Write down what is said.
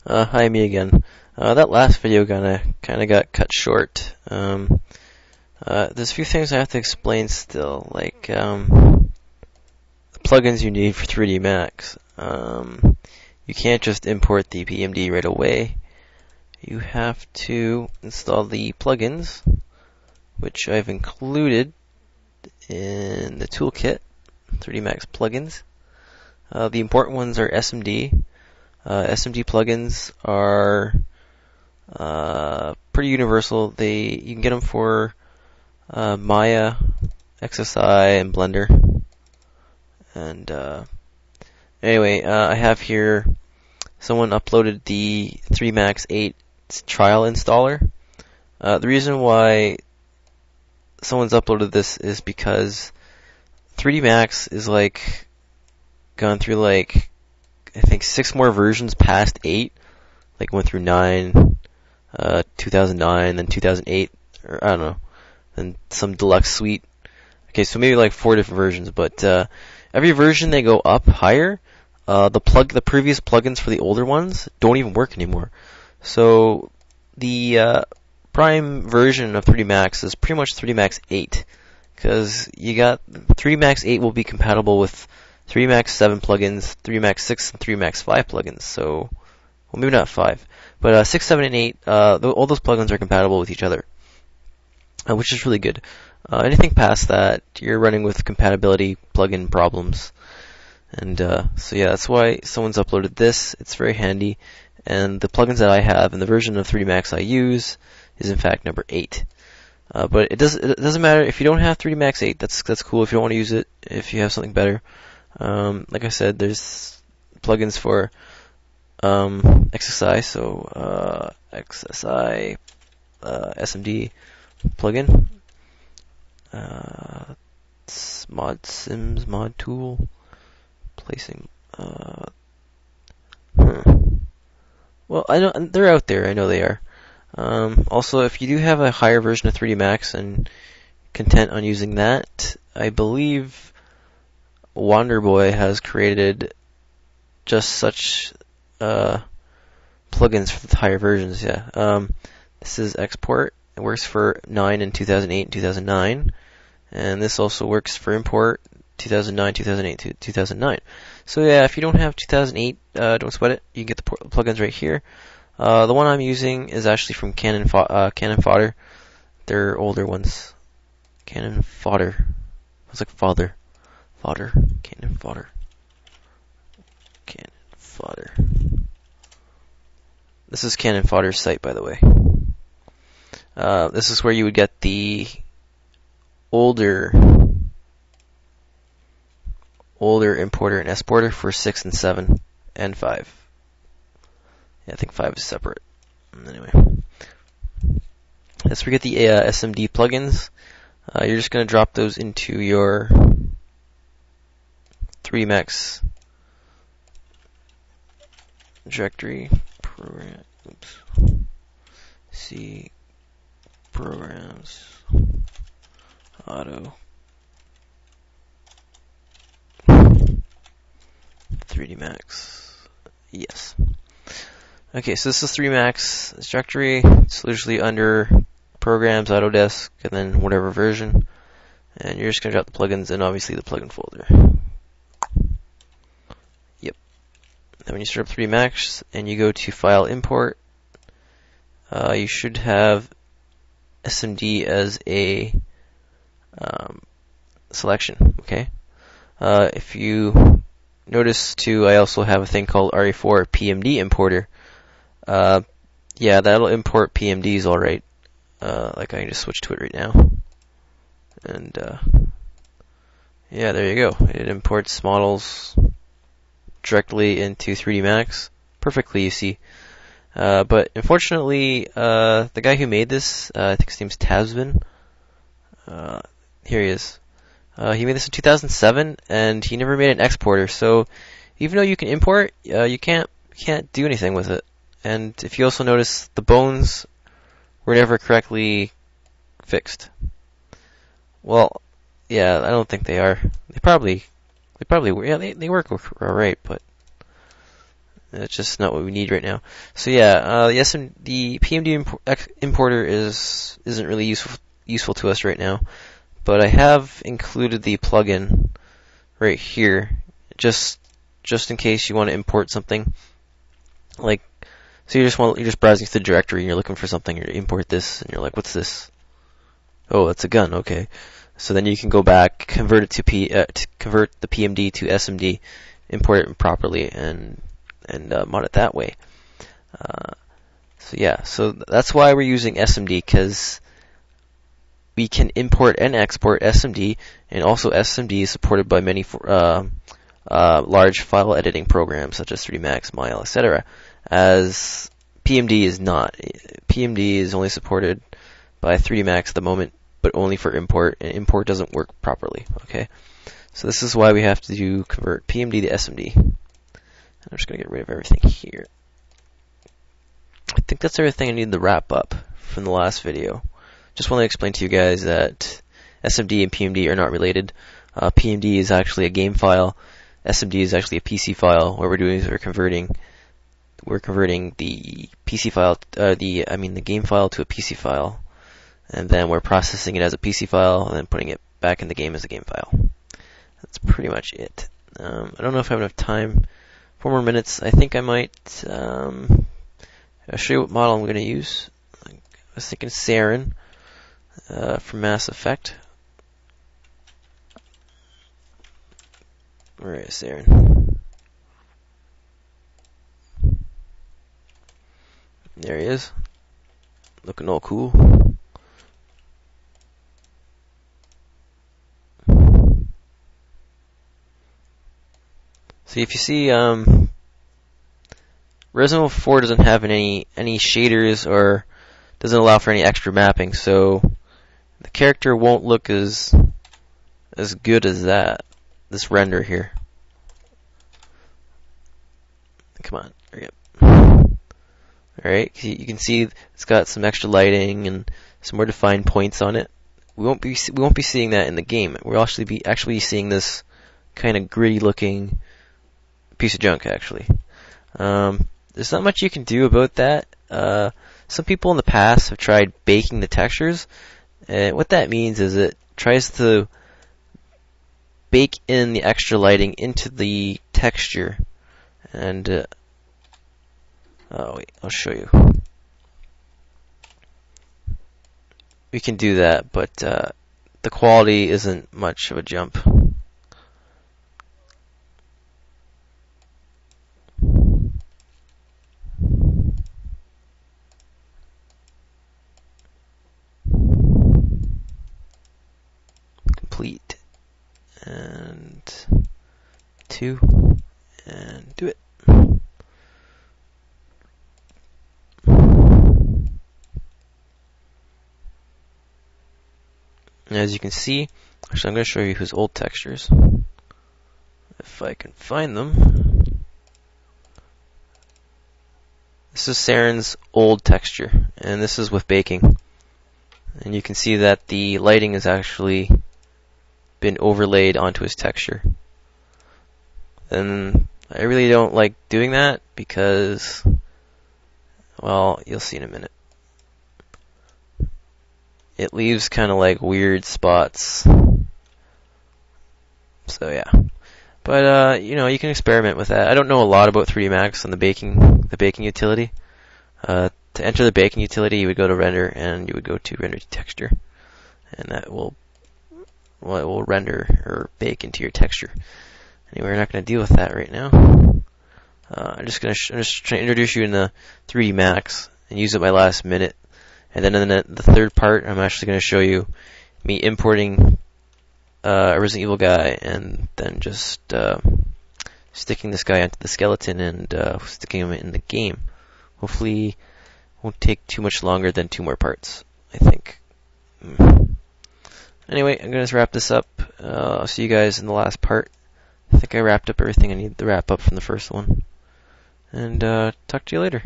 Hi, me again. That last video kinda got cut short. There's a few things I have to explain still, like the plugins you need for 3D Max. You can't just import the PMD right away. You have to install the plugins, which I've included in the toolkit, 3D Max plugins. The important ones are SMD. SMD plugins are pretty universal. You can get them for Maya, XSI, and Blender. And anyway, I have here someone uploaded the 3 Max 8 trial installer. The reason why someone's uploaded this is because 3D Max is gone through I think 6 more versions past 8. Went through 9, 2009, then 2008, or I don't know, then some deluxe suite. Okay, so maybe 4 different versions, but every version they go up higher, the previous plugins for the older ones don't even work anymore. So the prime version of 3D Max is pretty much 3D Max 8, because you got 3D Max 8 will be compatible with 3D Max 7 plugins, 3D Max 6, and 3D Max 5 plugins. So, well, maybe not 5, but 6, 7, and 8, all those plugins are compatible with each other, which is really good. Anything past that, you're running with compatibility plugin problems. And so yeah, that's why someone's uploaded this. It's very handy. And the plugins that I have and the version of 3D Max I use is in fact number 8. But it doesn't matter if you don't have 3D Max 8. That's cool if you don't want to use it. If you have something better. Like I said, there's plugins for XSI, so XSI SMD plugin, mod sims mod tool, placing. Well, I know they're out there. I know they are. Also, if you do have a higher version of 3D Max and content on using that, I believe Wonderboy has created just such plugins for the higher versions. Yeah. This is export. It works for 9 in 2008 and 2009, and this also works for import 2009, 2008, 2009. So yeah, if you don't have 2008, don't sweat it. You can get the plugins right here. The one I'm using is actually from Cannon Fodder. They're older ones. Cannon Fodder. It's like fodder. Fodder. Cannon Fodder. Cannon Fodder. This is Cannon Fodder's site, by the way. This is where you would get the older importer and exporter for 6 and 7 and 5. Yeah, I think 5 is separate. Anyway, let's forget the SMD plugins. You're just going to drop those into your 3D Max directory. Program. Oops. C programs. Auto. 3D Max. Yes. Okay, so this is 3D Max directory. It's usually under programs, Autodesk, and then whatever version. And you're just going to drop the plugins in, obviously, the plugin folder. Yep. Then when you start up 3D Max and you go to File Import, you should have SMD as a selection. Okay. If you notice too, I also have a thing called RE4 PMD importer. Yeah, that'll import PMDs alright. I can just switch to it right now. And yeah, there you go. It imports models directly into 3D Max. Perfectly, you see. But unfortunately, the guy who made this, I think his name's Tasvin. Here he is. He made this in 2007, and he never made an exporter. So even though you can import, you can't do anything with it. And if you also notice, the bones were never correctly fixed. Well, yeah, I don't think they are. They probably were. Yeah, they work alright, but That's just not what we need right now. So yeah, the PMD importer isn't really useful to us right now, but I have included the plugin right here, just in case you want to import something. Like, so you're just browsing through the directory and you're looking for something, you import this, and you're like, what's this? Oh, that's a gun. Okay. So then you can go back, convert it to convert the PMD to SMD, import it properly, and mod it that way. So yeah, so that's why we're using SMD, because we can import and export SMD, and also SMD is supported by many large file editing programs such as 3D Max, Maya, etc. As PMD is not. PMD is only supported by 3D Max at the moment, but only for import, and import doesn't work properly. Okay, so this is why we have to convert PMD to SMD. I'm just going to get rid of everything here. I think that's everything I need to wrap up from the last video. Just want to explain to you guys that SMD and PMD are not related. PMD is actually a game file. SMD is actually a PC file. What we're doing is we're converting the PC file, the game file to a PC file, and then we're processing it as a PC file and then putting it back in the game as a game file. That's pretty much it. I don't know if I have enough time. 4 more minutes. I think I might I'll show you what model I'm going to use. I was thinking Sarin from Mass Effect. Where is Sarin? There he is. Looking all cool. See, if you see, Resident Evil 4 doesn't have any shaders or doesn't allow for any extra mapping, so the character won't look as good as this render here. Come on, hurry up. Alright, you can see it's got some extra lighting and some more defined points on it. We won't be seeing that in the game. We'll actually be seeing this kind of gritty looking piece of junk, actually. There's not much you can do about that. Some people in the past have tried baking the textures, and what that means is it tries to bake in the extra lighting into the texture, and oh wait, I'll show you. We can do that, but the quality isn't much of a jump. Complete, and 2, and do it. And as you can see, actually I'm going to show you his old textures, if I can find them. This is Sarin's old texture, and this is with baking. And you can see that the lighting has actually been overlaid onto his texture. And I really don't like doing that because, well, you'll see in a minute. It leaves kind of like weird spots. So yeah. But you know, you can experiment with that. I don't know a lot about 3D Max and the baking utility. To enter the baking utility, you would go to render and you would go to render to texture, and that will render or bake into your texture. Anyway, we're not going to deal with that right now. I'm just trying to introduce you in the 3D Max and use it my last minute, and then in the third part, I'm actually going to show you me importing a Resident Evil guy and then just sticking this guy onto the skeleton and sticking him in the game. Hopefully, won't take too much longer than 2 more parts, I think. Anyway, I'm going to wrap this up. I'll see you guys in the last part. I think I wrapped up everything I need to wrap up from the first one. And talk to you later.